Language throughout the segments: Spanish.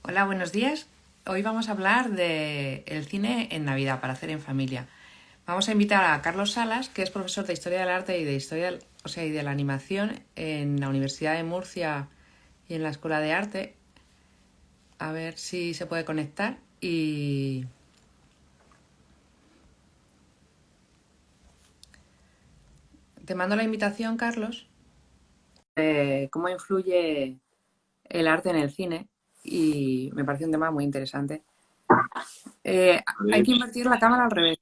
Hola, buenos días. Hoy vamos a hablar de el cine en Navidad para hacer en familia. Vamos a invitar a Carlos Salas, que es profesor de Historia del Arte y de Historia, y de la Animación en la Universidad de Murcia y en la Escuela de Arte. A ver si se puede conectar y te mando la invitación, Carlos, de cómo influye el arte en el cine y me parece un tema muy interesante. Hay que invertir la cámara al revés.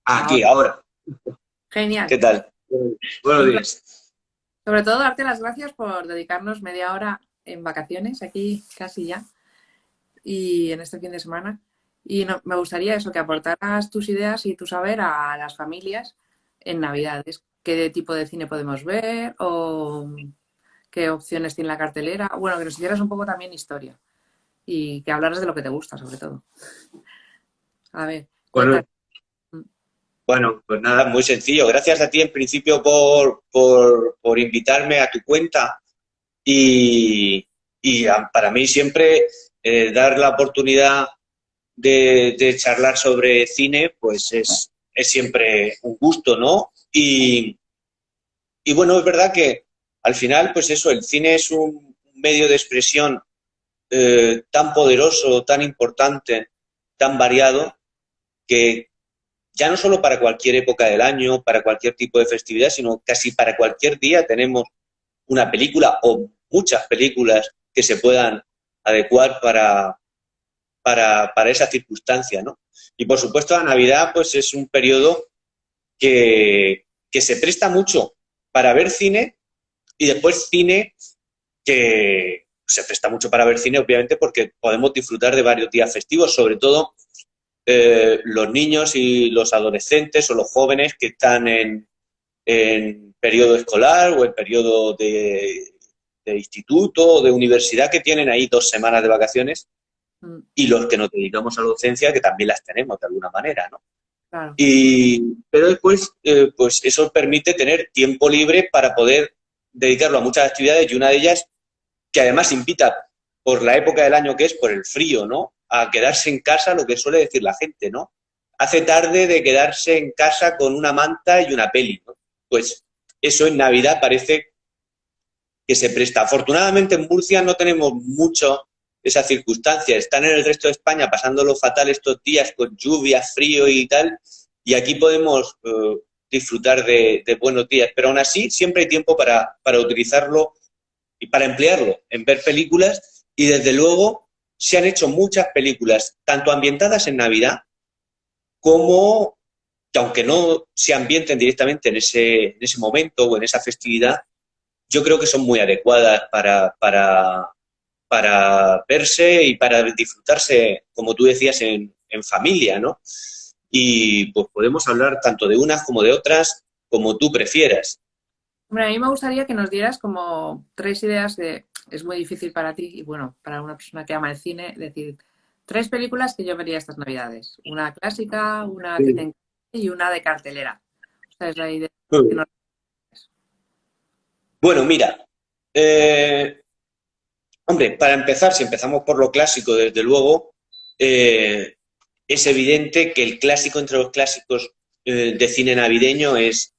Aquí, Ahora. ahora. Genial. ¿Qué tal? Buenos Un placer. días. Sobre todo darte las gracias por dedicarnos media hora en vacaciones, aquí casi ya, y en este fin de semana. Y me gustaría eso, que aportaras tus ideas y tu saber a las familias en Navidades. ¿Qué tipo de cine podemos ver? ¿O qué opciones tiene la cartelera? Bueno, que nos hicieras un poco también historia y que hablaras de lo que te gusta, sobre todo. A ver, Bueno, cuéntame. bueno, pues nada, muy sencillo. Gracias a ti en principio por invitarme a tu cuenta y para mí siempre dar la oportunidad de charlar sobre cine, pues es siempre un gusto, ¿no? Y bueno, es verdad que al final, pues eso, el cine es un medio de expresión tan poderoso, tan importante, tan variado, que ya no solo para cualquier época del año, para cualquier tipo de festividad, sino casi para cualquier día tenemos una película o muchas películas que se puedan adecuar para esa circunstancia, ¿no? Y por supuesto la Navidad pues es un periodo que se presta mucho para ver cine y después cine que se presta mucho para ver cine, obviamente, porque podemos disfrutar de varios días festivos, sobre todo los niños y los adolescentes o los jóvenes que están en periodo escolar o en periodo de instituto o de universidad, que tienen ahí 2 semanas de vacaciones, Mm, y los que nos dedicamos a la docencia, que también las tenemos de alguna manera, ¿no? claro. Pero después, pues eso permite tener tiempo libre para poder dedicarlo a muchas actividades, y una de ellas, que además invita por la época del año que es, por el frío, ¿no? A quedarse en casa, lo que suele decir la gente, ¿no? Hace tarde de quedarse en casa con una manta y una peli, ¿no? Pues eso en Navidad parece que se presta. Afortunadamente en Murcia no tenemos mucho esa circunstancia. Están en el resto de España pasándolo fatal estos días con lluvia, frío y tal, y aquí podemos disfrutar de buenos días. Pero aún así siempre hay tiempo para utilizarlo y para emplearlo en ver películas, y desde luego se han hecho muchas películas, tanto ambientadas en Navidad como que, aunque no se ambienten directamente en ese momento o en esa festividad, yo creo que son muy adecuadas para verse y para disfrutarse, como tú decías, en familia, ¿no? Y pues podemos hablar tanto de unas como de otras, como tú prefieras. Hombre, a mí me gustaría que nos dieras como tres ideas de, es muy difícil para ti y bueno, para una persona que ama el cine, decir tres películas que yo vería estas Navidades. Una clásica, una que Sí. te encante y una de cartelera. Esta es la idea que nos... Bueno, mira, eh, hombre, para empezar, si empezamos por lo clásico, desde luego, eh, es evidente que el clásico entre los clásicos de cine navideño es,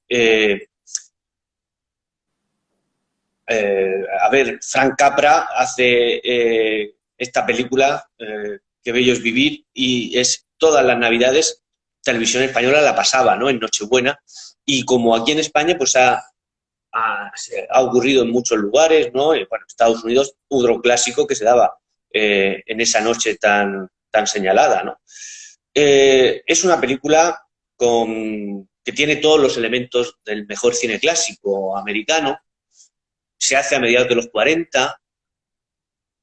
a ver, Frank Capra hace esta película, Qué bello es vivir, y es todas las Navidades, Televisión Española la pasaba, ¿no? En Nochebuena, y como aquí en España, pues ha ocurrido en muchos lugares, ¿no? Bueno, Estados Unidos, otro clásico que se daba en esa noche tan señalada, ¿no? Es una película que tiene todos los elementos del mejor cine clásico americano. Se hace a mediados de los 40,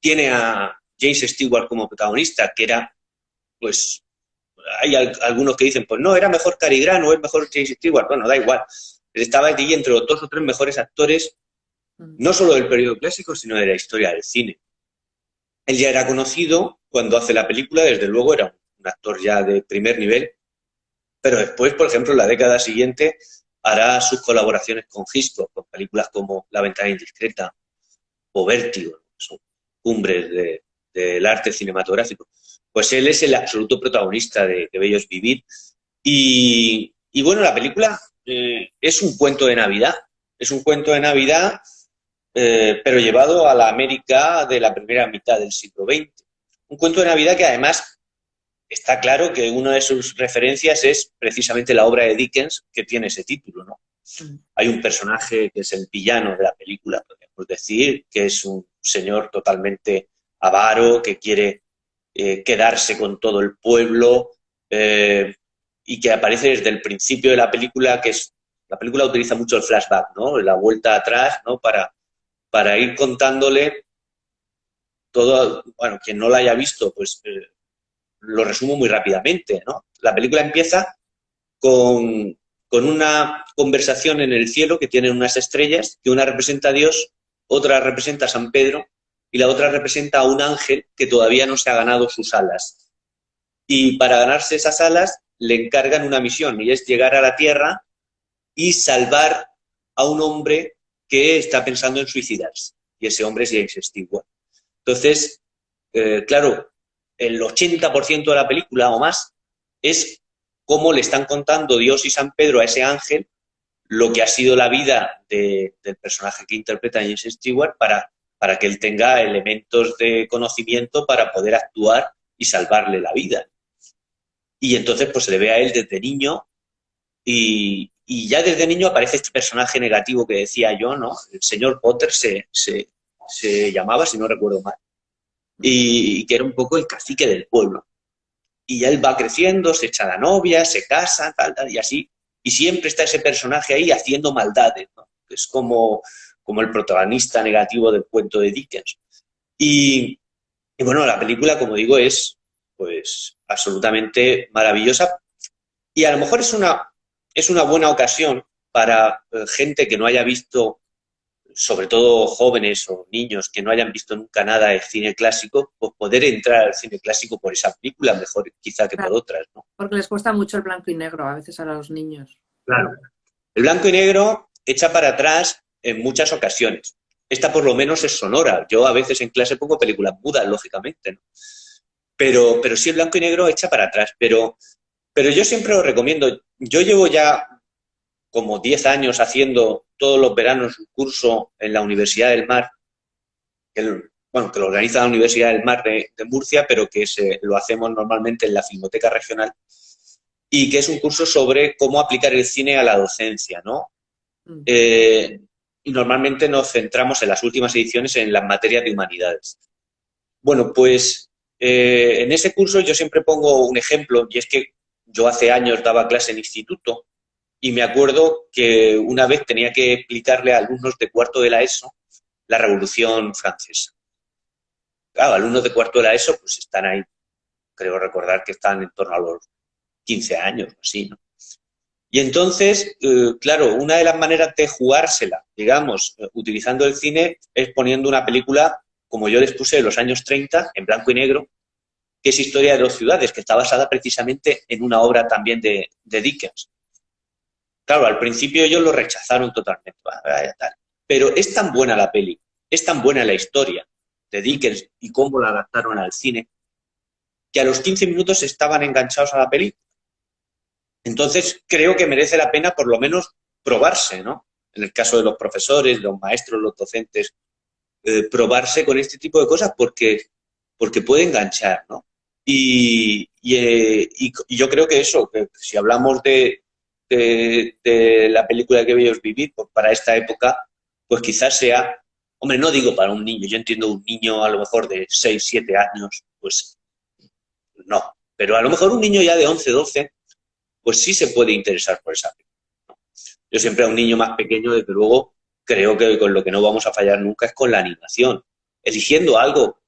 tiene a James Stewart como protagonista, que era, pues, hay algunos que dicen, pues no, era mejor Cary Grant o es mejor James Stewart. Bueno, da igual. Estaba allí entre los 2 o 3 mejores actores, no solo del periodo clásico, sino de la historia del cine. Él ya era conocido cuando hace la película, desde luego era un actor ya de primer nivel, pero después, por ejemplo, en la década siguiente hará sus colaboraciones con Hitchcock, con películas como La ventana indiscreta o Vértigo, son cumbres del arte cinematográfico. Pues él es el absoluto protagonista de Qué bello es vivir. Y bueno, la película es un cuento de Navidad. Es un cuento de Navidad, pero llevado a la América de la primera mitad del siglo XX. Un cuento de Navidad que además está claro que una de sus referencias es precisamente la obra de Dickens que tiene ese título, ¿no? Hay un personaje que es el villano de la película, podríamos decir, que es un señor totalmente avaro, que quiere quedarse con todo el pueblo y que aparece desde el principio de la película, la película utiliza mucho el flashback, ¿no? La vuelta atrás, ¿no? Para ir contándole todo, bueno, quien no la haya visto, pues lo resumo muy rápidamente, ¿no? La película empieza con una conversación en el cielo que tienen unas estrellas, que una representa a Dios, otra representa a San Pedro y la otra representa a un ángel que todavía no se ha ganado sus alas. Y para ganarse esas alas le encargan una misión y es llegar a la Tierra y salvar a un hombre que está pensando en suicidarse. Y ese hombre es James Stewart. Entonces, claro, el 80% de la película o más es cómo le están contando Dios y San Pedro a ese ángel lo que ha sido la vida del personaje que interpreta James Stewart para que él tenga elementos de conocimiento para poder actuar y salvarle la vida. Y entonces pues se le ve a él desde niño y ya desde niño aparece este personaje negativo que decía yo, ¿no? El señor Potter se llamaba, si no recuerdo mal, y que era un poco el cacique del pueblo. Y ya él va creciendo, se echa la novia, se casa, tal, y así. Y siempre está ese personaje ahí haciendo maldades, ¿no? Es como el protagonista negativo del cuento de Dickens. Y bueno, la película, como digo, es pues absolutamente maravillosa. Y a lo mejor es una buena ocasión para gente que no haya visto, sobre todo jóvenes o niños que no hayan visto nunca nada de cine clásico, pues poder entrar al cine clásico por esa película, mejor quizá que por Claro, otras, ¿no? porque les cuesta mucho el blanco y negro a veces a los niños. Claro. El blanco y negro echa para atrás en muchas ocasiones. Esta por lo menos es sonora. Yo a veces en clase pongo películas mudas, lógicamente, ¿no? Pero sí el blanco y negro echa para atrás. Pero yo siempre lo recomiendo. Yo llevo ya como 10 años haciendo todos los veranos un curso en la Universidad del Mar, bueno, que lo organiza la Universidad del Mar de Murcia, pero que lo hacemos normalmente en la Filmoteca Regional, y que es un curso sobre cómo aplicar el cine a la docencia, ¿no? Y normalmente nos centramos en las últimas ediciones en las materias de humanidades. Bueno, pues en ese curso yo siempre pongo un ejemplo, y es que yo hace años daba clase en instituto, y me acuerdo que una vez tenía que explicarle a alumnos de cuarto de la ESO la Revolución Francesa. Claro, alumnos de cuarto de la ESO pues están ahí, creo recordar que están en torno a los 15 años, así, ¿no? Y entonces, claro, una de las maneras de jugársela, digamos, utilizando el cine, es poniendo una película, como yo les puse, de los años 30, en blanco y negro, que es Historia de dos ciudades, que está basada precisamente en una obra también de Dickens. Claro, al principio ellos lo rechazaron totalmente, pero es tan buena la peli, es tan buena la historia de Dickens y cómo la adaptaron al cine, que a los 15 minutos estaban enganchados a la peli. Entonces creo que merece la pena por lo menos probarse, ¿no? En el caso de los profesores, los maestros, los docentes, probarse con este tipo de cosas porque puede enganchar, ¿no? Y yo creo que eso, que si hablamos de la película Que bello es vivir, pues para esta época, pues quizás sea, hombre, no digo para un niño, yo entiendo un niño a lo mejor de 6 7 años, pues no, pero a lo mejor un niño ya de 11 12 pues sí se puede interesar por esa película, ¿no? Yo siempre a un niño más pequeño, desde luego, creo que con lo que no vamos a fallar nunca es con la animación. Eligiendo algo,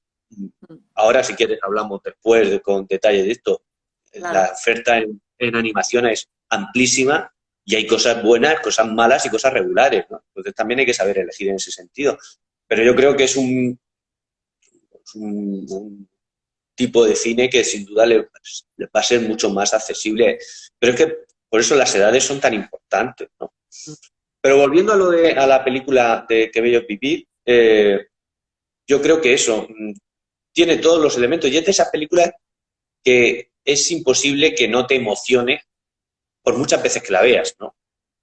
ahora si quieres hablamos después con detalle de esto, claro. La oferta en animación es amplísima y hay cosas buenas, cosas malas y cosas regulares, ¿no? Entonces también hay que saber elegir en ese sentido. Pero yo creo que es un tipo de cine que sin duda le va a ser mucho más accesible. Pero es que por eso las edades son tan importantes, ¿no? Pero volviendo a la película de Que bello es vivir, yo creo que eso tiene todos los elementos y es de esas películas que es imposible que no te emocione por muchas veces que la veas, ¿no?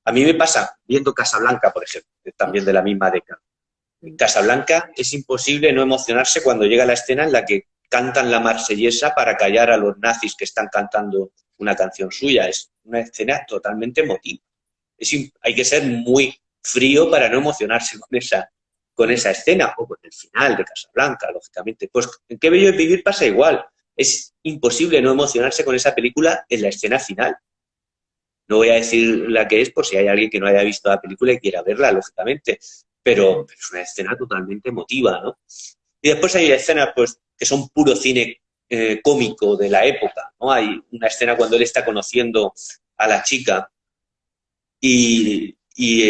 A mí me pasa viendo Casablanca, por ejemplo, que es también de la misma década. En Casablanca es imposible no emocionarse cuando llega la escena en la que cantan la marsellesa para callar a los nazis que están cantando una canción suya. Es una escena totalmente emotiva. Hay que ser muy frío para no emocionarse con esa escena, o con el final de Casablanca, lógicamente. Pues en Qué bello es vivir pasa igual. Es imposible no emocionarse con esa película en la escena final. No voy a decir la que es por si hay alguien que no haya visto la película y quiera verla, lógicamente, pero es una escena totalmente emotiva, ¿no? Y después hay escenas pues, que son puro cine cómico de la época, ¿no? Hay una escena cuando él está conociendo a la chica y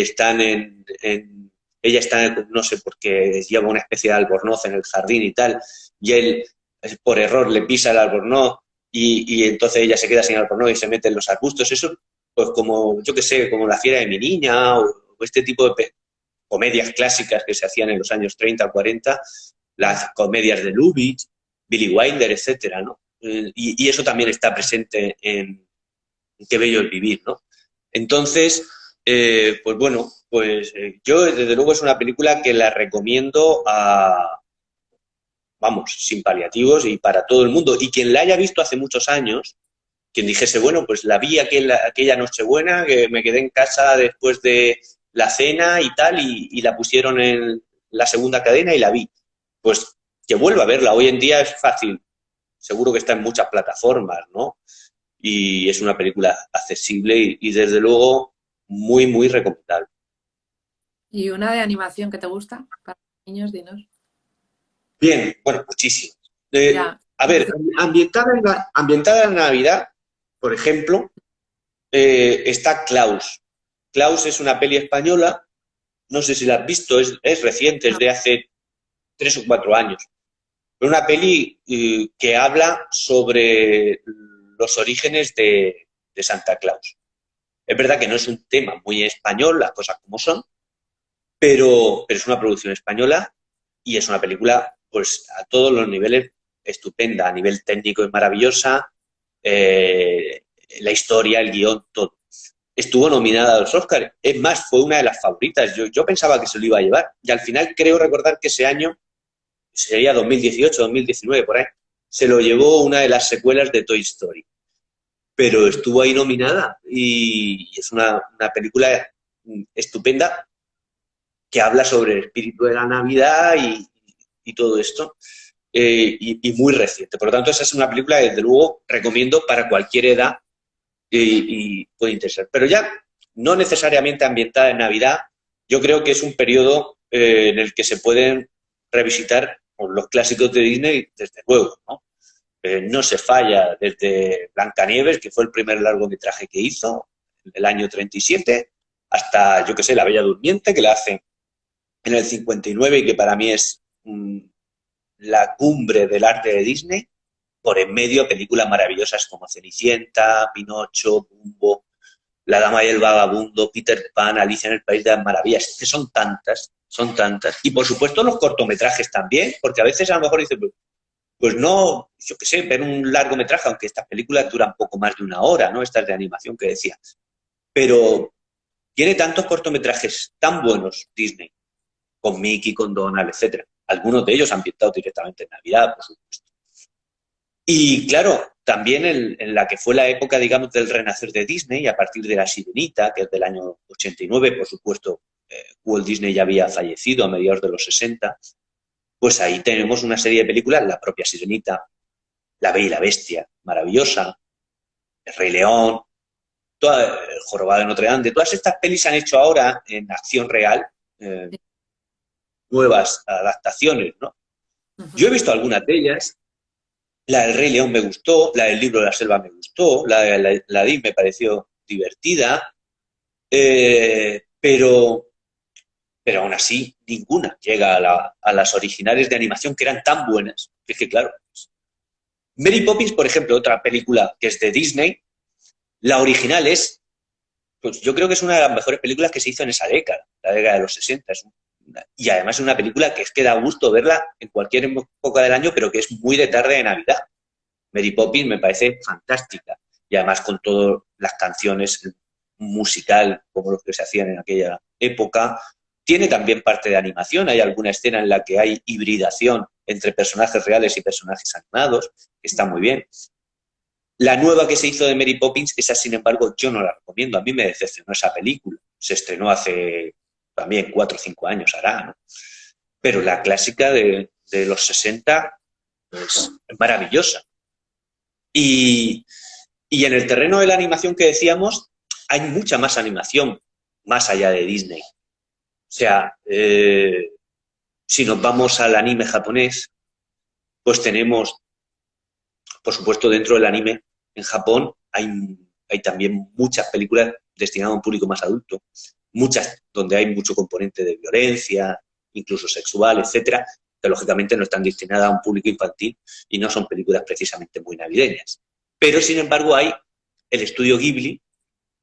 están ella está, no sé por qué, lleva una especie de albornoz en el jardín y tal, y él por error le pisa el albornoz y entonces ella se queda sin albornoz y se mete en los arbustos. Eso, pues como, yo qué sé, como La fiera de mi niña o este tipo de comedias clásicas que se hacían en los años 30 o 40, las comedias de Lubitsch, Billy Wilder, etcétera, ¿no? Y eso también está presente en Qué bello es vivir, ¿no? Entonces, pues bueno, yo desde luego es una película que la recomiendo vamos, sin paliativos y para todo el mundo. Y quien la haya visto hace muchos años, quien dijese, bueno, pues la vi aquella Nochebuena, que me quedé en casa después de la cena y tal, y la pusieron en la segunda cadena y la vi. Pues que vuelva a verla. Hoy en día es fácil. Seguro que está en muchas plataformas, ¿no? Y es una película accesible y desde luego muy, muy recomendable. ¿Y una de animación que te gusta para niños, dinos? Bien, bueno, muchísimo. Ya, A ver, ambientada en Navidad, por ejemplo, está Klaus. Klaus es una peli española, no sé si la has visto, es reciente, es no. de hace 3 o 4 años. Una peli que habla sobre los orígenes de Santa Claus. Es verdad que no es un tema muy español, las cosas como son, pero es una producción española y es una película, pues a todos los niveles, estupenda. A nivel técnico es maravillosa, la historia, el guión, todo. Estuvo nominada a los Oscars. Es más, fue una de las favoritas. Yo pensaba que se lo iba a llevar. Y al final creo recordar que ese año, sería 2018, 2019, por ahí, se lo llevó una de las secuelas de Toy Story. Pero estuvo ahí nominada y es una película estupenda que habla sobre el espíritu de la Navidad y todo esto, y muy reciente. Por lo tanto, esa es una película que, desde luego, recomiendo para cualquier edad y puede interesar. Pero ya no necesariamente ambientada en Navidad, yo creo que es un periodo en el que se pueden revisitar los clásicos de Disney, desde luego, ¿no? No se falla desde Blancanieves, que fue el primer largometraje que hizo, el año 37, hasta, yo qué sé, La Bella Durmiente, que la hace en el 59 y que para mí es la cumbre del arte de Disney. Por en medio, películas maravillosas como Cenicienta, Pinocho, Dumbo, La Dama y el Vagabundo, Peter Pan, Alicia en el País de las Maravillas. Es que son tantas, son tantas. Y por supuesto los cortometrajes también, porque a veces a lo mejor dicen, pues no, yo qué sé, ver un largometraje, aunque estas películas duran poco más de 1 hora, ¿no? Estas de animación que decía. Pero tiene tantos cortometrajes tan buenos Disney, con Mickey, con Donald, etcétera. Algunos de ellos ambientados directamente en Navidad, por supuesto. Y claro, también en la que fue la época, digamos, del renacer de Disney, a partir de La Sirenita, que es del año 89, por supuesto, Walt Disney ya había fallecido a mediados de los 60, pues ahí tenemos una serie de películas, La propia Sirenita, La Bella y la Bestia, maravillosa, El Rey León, El Jorobado de Notre Dame. De todas estas pelis se han hecho ahora en acción real, nuevas adaptaciones, ¿no? Yo he Ujú. visto algunas de ellas. La del Rey León me gustó, la del Libro de la Selva me gustó, la de Aladdin me pareció divertida, pero aún así ninguna llega a las originales de animación que eran tan buenas. Es que claro, Mary Poppins, por ejemplo, otra película que es de Disney, la original es, pues yo creo que es una de las mejores películas que se hizo en esa década, la década de los 60. Es Y además es una película que es que da gusto verla en cualquier época del año, pero que es muy de tarde de Navidad. Mary Poppins me parece fantástica. Y además con todas las canciones musical, como los que se hacían en aquella época. Tiene también parte de animación. Hay alguna escena en la que hay hibridación entre personajes reales y personajes animados, que está muy bien. La nueva que se hizo de Mary Poppins, esa sin embargo yo no la recomiendo. A mí me decepcionó esa película. Se estrenó hace también 4 o 5 años hará, ¿no? Pero la clásica de los 60 es maravillosa. Y, y en el terreno de la animación que decíamos, hay mucha más animación más allá de Disney. O sea, si nos vamos al anime japonés, pues tenemos, por supuesto, dentro del anime, en Japón hay también muchas películas destinadas a un público más adulto, muchas donde hay mucho componente de violencia, incluso sexual, etcétera, que lógicamente no están destinadas a un público infantil y no son películas precisamente muy navideñas. Pero, sin embargo, hay el estudio Ghibli,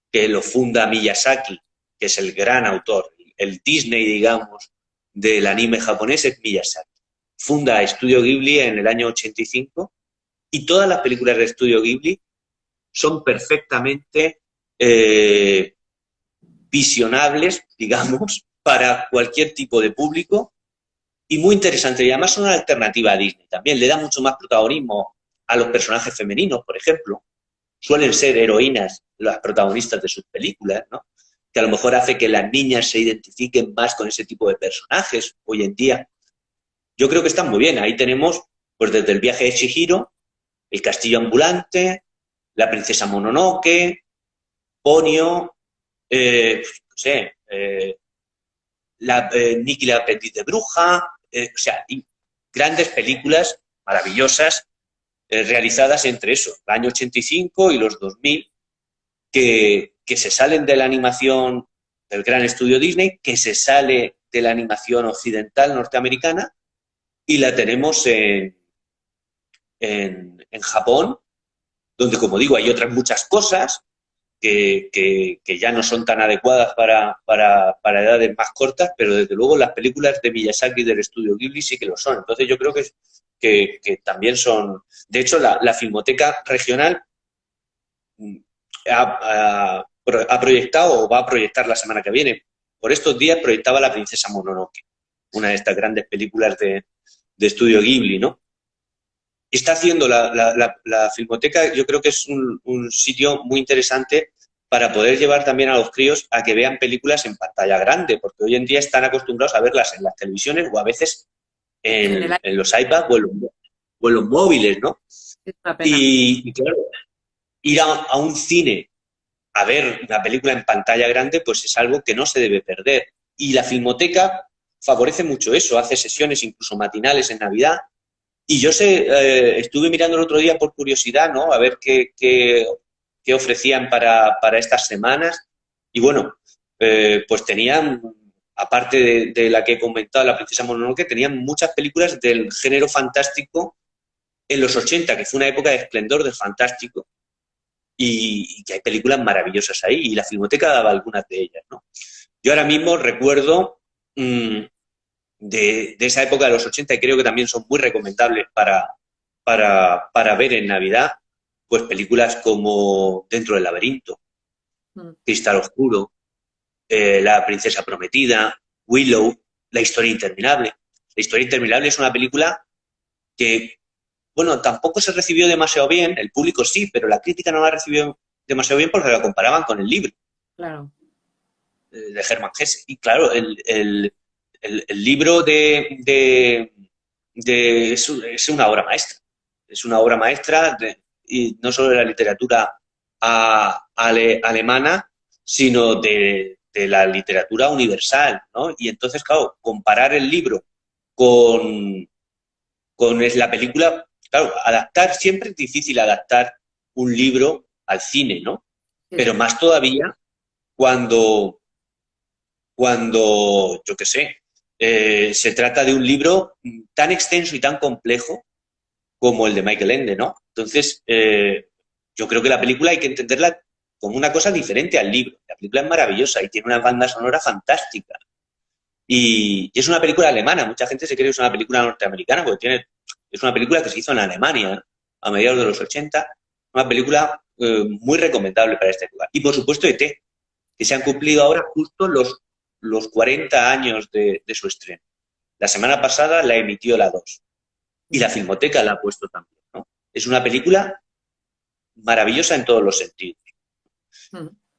que lo funda Miyazaki, que es el gran autor, el Disney, digamos, del anime japonés es Miyazaki. Funda Estudio Ghibli en el año 85 y todas las películas de Estudio Ghibli son perfectamente visionables, digamos, para cualquier tipo de público y muy interesante. Y además son una alternativa a Disney. También le da mucho más protagonismo a los personajes femeninos, por ejemplo. Suelen ser heroínas las protagonistas de sus películas, ¿no? Que a lo mejor hace que las niñas se identifiquen más con ese tipo de personajes hoy en día. Yo creo que están muy bien. Ahí tenemos, pues desde el viaje de Chihiro, el castillo ambulante, la princesa Mononoke, Ponyo, no sé, Nikki la aprendiz de bruja, o sea, grandes películas maravillosas realizadas entre eso, el año 85 y los 2000, que se salen de la animación del gran estudio Disney, que se sale de la animación occidental norteamericana y la tenemos en Japón, donde, como digo, hay otras muchas cosas que ya no son tan adecuadas para edades más cortas, pero desde luego las películas de Miyazaki del estudio Ghibli sí que lo son. Entonces yo creo que también son... De hecho, la Filmoteca Regional ha proyectado o va a proyectar la semana que viene. Por estos días proyectaba La princesa Mononoke, una de estas grandes películas de estudio Ghibli, ¿no? Está haciendo la Filmoteca, yo creo que es un sitio muy interesante para poder llevar también a los críos a que vean películas en pantalla grande, porque hoy en día están acostumbrados a verlas en las televisiones o a veces en los iPads o en los móviles, ¿no? Es una pena. Y claro, ir a un cine a ver una película en pantalla grande, pues es algo que no se debe perder. Y la Filmoteca favorece mucho eso, hace sesiones incluso matinales en Navidad. Y yo estuve mirando el otro día por curiosidad, ¿no? A ver qué ofrecían para estas semanas. Y bueno, pues tenían, aparte de la que he comentado, La princesa Mononoke, tenían muchas películas del género fantástico en los 80, que fue una época de esplendor del fantástico. Y que hay películas maravillosas ahí. Y la Filmoteca daba algunas de ellas, ¿no? Yo ahora mismo recuerdo... de esa época de los 80 y creo que también son muy recomendables para ver en Navidad, pues películas como Dentro del laberinto, Cristal Oscuro, La princesa prometida, Willow, La historia interminable. La historia interminable es una película que, bueno, tampoco se recibió demasiado bien, el público sí, pero la crítica no la recibió demasiado bien porque la comparaban con el libro. Claro. De Hermann Hesse. Y claro, el libro es una obra maestra. Es una obra maestra y no solo de la literatura alemana, sino de la literatura universal, ¿no? Y entonces, claro, comparar el libro con la película, claro, siempre es difícil adaptar un libro al cine, ¿no? Pero más todavía cuando yo qué sé, se trata de un libro tan extenso y tan complejo como el de Michael Ende, ¿no? Entonces, yo creo que la película hay que entenderla como una cosa diferente al libro. La película es maravillosa y tiene una banda sonora fantástica. Y es una película alemana. Mucha gente se cree que es una película norteamericana porque es una película que se hizo en Alemania a mediados de los 80. Una película muy recomendable para esta época. Y por supuesto E.T., que se han cumplido ahora justo los 40 años de su estreno. La semana pasada la emitió la 2 y la Filmoteca la ha puesto también, ¿no? Es una película maravillosa en todos los sentidos.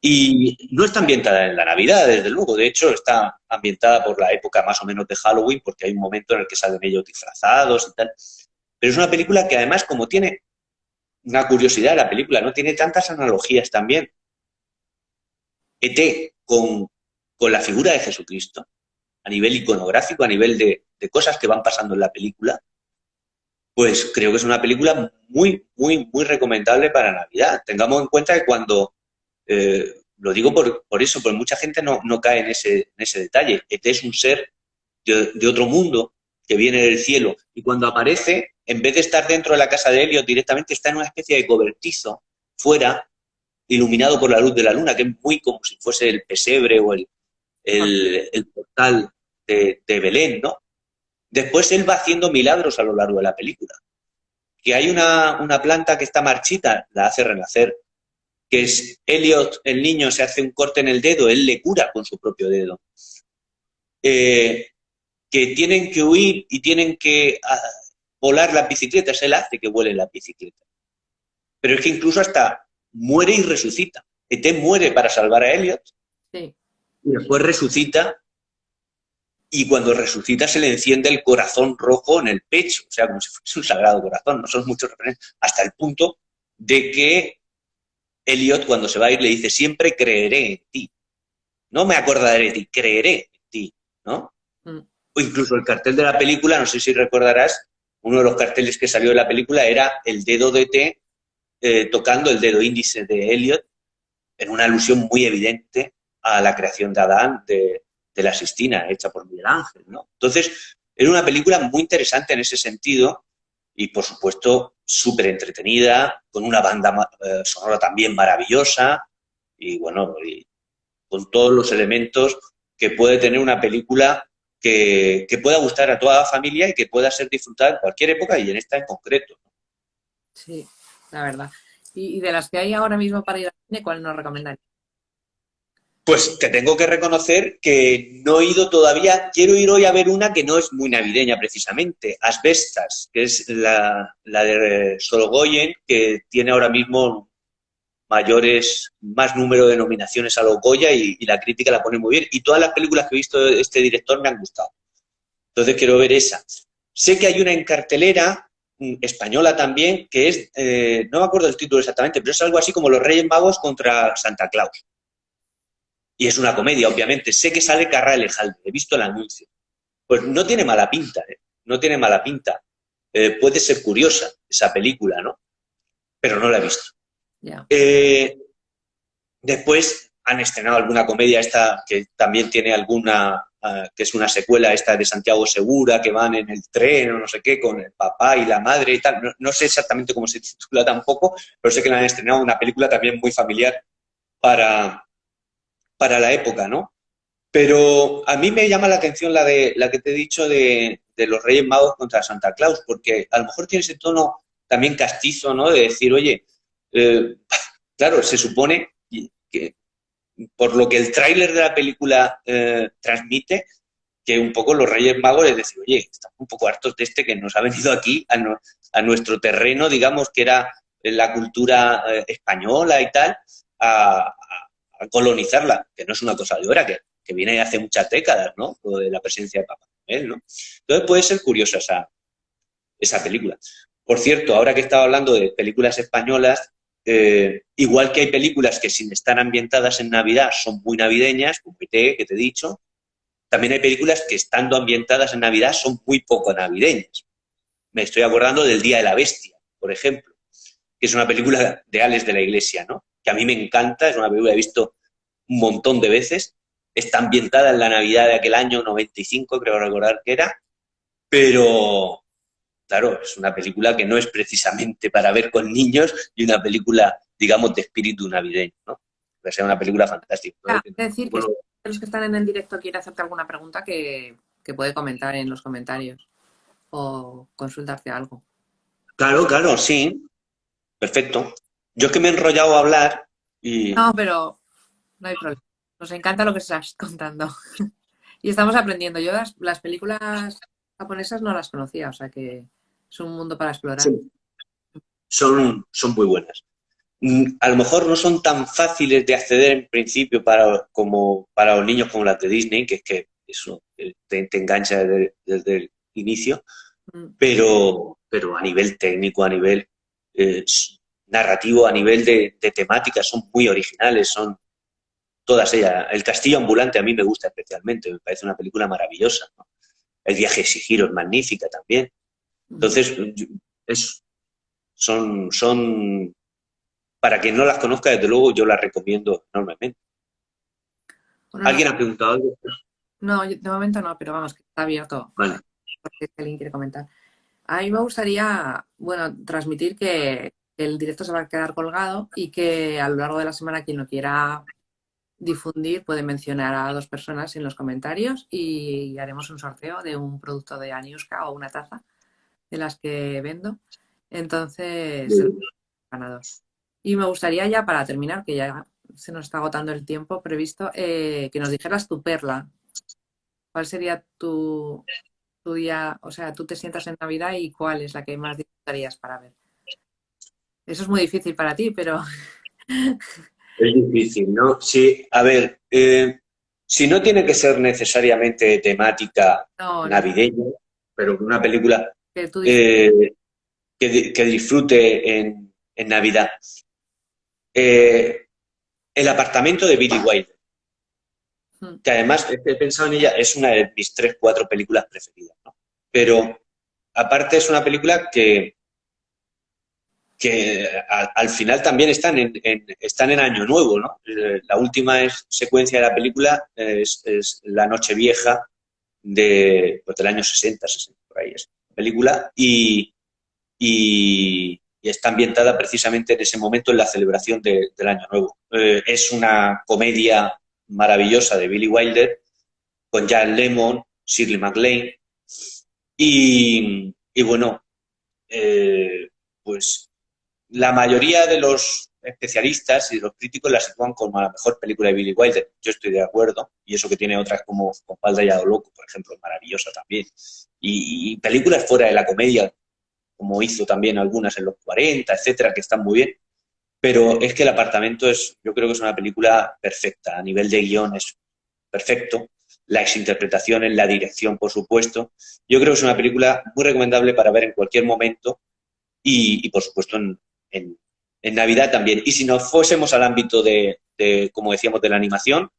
Y no está ambientada en la Navidad, desde luego. De hecho, está ambientada por la época más o menos de Halloween, porque hay un momento en el que salen ellos disfrazados y tal. Pero es una película que además, como tiene una curiosidad, la película no tiene tantas analogías también. ET con la figura de Jesucristo, a nivel iconográfico, a nivel de cosas que van pasando en la película, pues creo que es una película muy, muy, muy recomendable para Navidad. Tengamos en cuenta que cuando, lo digo por eso, porque mucha gente no cae en ese detalle. ET es un ser de otro mundo que viene del cielo y cuando aparece, en vez de estar dentro de la casa de Elliot, directamente está en una especie de cobertizo fuera, iluminado por la luz de la luna, que es muy como si fuese el pesebre o el portal de Belén, ¿no? Después él va haciendo milagros a lo largo de la película. Que hay una planta que está marchita, la hace renacer. Que es Elliot, el niño, se hace un corte en el dedo, él le cura con su propio dedo. Que tienen que huir y tienen que volar las bicicletas, él hace que vuelen las bicicletas. Pero es que incluso hasta muere y resucita. ET muere para salvar a Elliot, Sí. y después resucita, y cuando resucita se le enciende el corazón rojo en el pecho, o sea, como si fuese un sagrado corazón, no son muchos referentes, hasta el punto de que Elliot, cuando se va a ir, le dice, siempre creeré en ti. No me acordaré de ti, creeré en ti, ¿no? O incluso el cartel de la película, no sé si recordarás, uno de los carteles que salió de la película era el dedo de ET tocando el dedo índice de Elliot, en una alusión muy evidente a la creación de Adán, de la Sistina, hecha por Miguel Ángel, ¿no? Entonces, era una película muy interesante en ese sentido y, por supuesto, súper entretenida, con una banda sonora también maravillosa y, bueno, y con todos los elementos que puede tener una película que pueda gustar a toda la familia y que pueda ser disfrutada en cualquier época y en esta en concreto. Sí, la verdad. Y de las que hay ahora mismo para ir al cine, ¿cuál nos recomendarías? Pues te tengo que reconocer que no he ido todavía. Quiero ir hoy a ver una que no es muy navideña precisamente, Asbestas, que es la de Sorogoyen, que tiene ahora mismo más número de nominaciones a los Goya y la crítica la pone muy bien. Y todas las películas que he visto de este director me han gustado. Entonces quiero ver esa. Sé que hay una en cartelera, española también, que es, no me acuerdo el título exactamente, pero es algo así como Los Reyes Magos contra Santa Claus. Y es una comedia, obviamente. Sé que sale Carra Elejalde, he visto el anuncio. Pues no tiene mala pinta, ¿eh? No tiene mala pinta. Puede ser curiosa esa película, ¿no? Pero no la he visto. Ya. Después han estrenado alguna comedia esta que también tiene alguna, que es una secuela esta de Santiago Segura, que van en el tren o no sé qué, con el papá y la madre y tal. No sé exactamente cómo se titula tampoco, pero sé que la han estrenado, una película también muy familiar para la época, ¿no? Pero a mí me llama la atención la que te he dicho de los Reyes Magos contra Santa Claus, porque a lo mejor tiene ese tono también castizo, ¿no? De decir, oye, claro, se supone que por lo que el tráiler de la película transmite, que un poco los Reyes Magos es decir, oye, estamos un poco hartos de este que nos ha venido aquí a nuestro terreno, digamos, que era la cultura española y tal, a colonizarla, que no es una cosa de ahora, que viene hace muchas décadas, ¿no? Lo de la presencia de Papá Noel, ¿no? Entonces puede ser curiosa esa película. Por cierto, ahora que estaba hablando de películas españolas, igual que hay películas que sin estar ambientadas en Navidad son muy navideñas, como E.T., que te he dicho, también hay películas que estando ambientadas en Navidad son muy poco navideñas. Me estoy acordando del Día de la Bestia, por ejemplo, que es una película de Alex de la Iglesia, ¿no? Que a mí me encanta, es una película que he visto un montón de veces, está ambientada en la Navidad de aquel año 95, creo recordar que era, pero claro, es una película que no es precisamente para ver con niños y una película, digamos, de espíritu navideño, ¿no? Que sea una película fantástica, ¿no? Es decir, que Bueno, de los que están en el directo quiere hacerte alguna pregunta que puede comentar en los comentarios o consultarte algo. Claro, claro, sí, perfecto. Yo es que me he enrollado a hablar y No, pero no hay problema. Nos encanta lo que estás contando. Y estamos aprendiendo. Yo las películas japonesas no las conocía, o sea que es un mundo para explorar. son, son muy buenas. A lo mejor no son tan fáciles de acceder en principio como para los niños como las de Disney, que es que eso te engancha desde el inicio, Mm. pero a nivel técnico, a nivel eh, narrativo, a nivel de temática, son muy originales, son todas ellas. El Castillo Ambulante a mí me gusta especialmente, me parece una película maravillosa, ¿no? El viaje de Chihiro es magnífica también. Ujú. Entonces, es, son, para quien no las conozca, desde luego yo las recomiendo enormemente. Bueno, ¿Alguien ha preguntado algo? no, de momento no, pero vamos, que está abierto Vale. porque si alguien quiere comentar. A mí me gustaría, bueno, transmitir que el directo se va a quedar colgado y que a lo largo de la semana quien lo quiera difundir puede mencionar a 2 personas en los comentarios y haremos un sorteo de un producto de Aniuska o una taza de las que vendo. Entonces, será el ganador. Y me gustaría ya para terminar, que ya se nos está agotando el tiempo previsto, que nos dijeras tu perla. ¿Cuál sería tu día? O sea, tú te sientas en Navidad y cuál es la que más disfrutarías para ver. Eso es muy difícil para ti, pero Es difícil, ¿no? Sí, a ver, si no tiene que ser necesariamente temática no, no, navideña, pero una película que tú disfrutes. eh, que disfrute en Navidad. Eh, El apartamento de Billy Wilder, que además he pensado en ella, es una de mis 3, 4 películas preferidas, ¿no? Pero aparte es una película que al final también están en Año Nuevo, ¿no? La última secuencia de la película es la Nochevieja pues, del año 60 por ahí es la película, y está ambientada precisamente en ese momento en la celebración del Año Nuevo. Es una comedia maravillosa de Billy Wilder con Jan Lemmon, Shirley MacLaine y bueno, pues la mayoría de los especialistas y de los críticos la sitúan como la mejor película de Billy Wilder. Yo estoy de acuerdo, y eso que tiene otras como Con Falda y a lo loco, por ejemplo, maravillosa también. Y películas fuera de la comedia, como hizo también algunas en los 40, etcétera, que están muy bien. Pero es que El apartamento yo creo que es una película perfecta. A nivel de guión es perfecto. Las interpretaciones, la dirección, por supuesto. Yo creo que es una película muy recomendable para ver en cualquier momento y por supuesto, en, en Navidad también. Y si nos fuésemos al ámbito como decíamos, de la animación,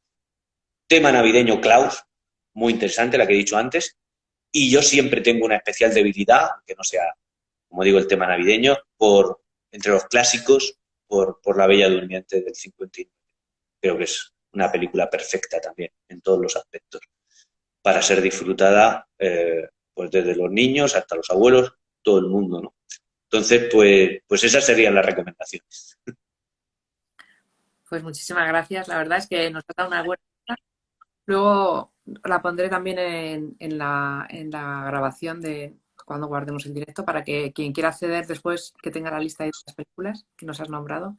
tema navideño Klaus, muy interesante, la que he dicho antes. Y yo siempre tengo una especial debilidad, que no sea, como digo, el tema navideño, entre los clásicos, por La Bella Durmiente del 59. Creo que es una película perfecta también, en todos los aspectos, para ser disfrutada pues desde los niños hasta los abuelos, todo el mundo, ¿no? Entonces, pues esas serían las recomendaciones. Pues muchísimas gracias. La verdad es que nos ha dado una buena. Luego la pondré también en la grabación de cuando guardemos el directo para que quien quiera acceder después que tenga la lista de las películas que nos has nombrado.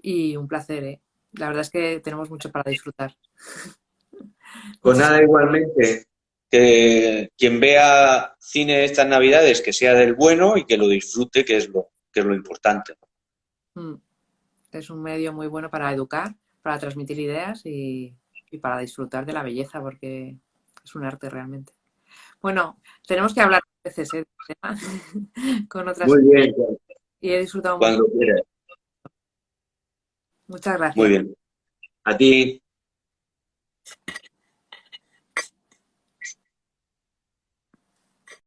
Y un placer, ¿eh? La verdad es que tenemos mucho para disfrutar. Pues Muchísimas. nada, igualmente, que quien vea cine estas Navidades, que sea del bueno y que lo disfrute, que es lo importante. Es un medio muy bueno para educar, para transmitir ideas y para disfrutar de la belleza, porque es un arte realmente. Bueno, tenemos que hablar a veces, ¿eh? De tema con otras. Muy bien, Y he disfrutado mucho. cuando quieras. Muchas Muy gracias. bien. A ti.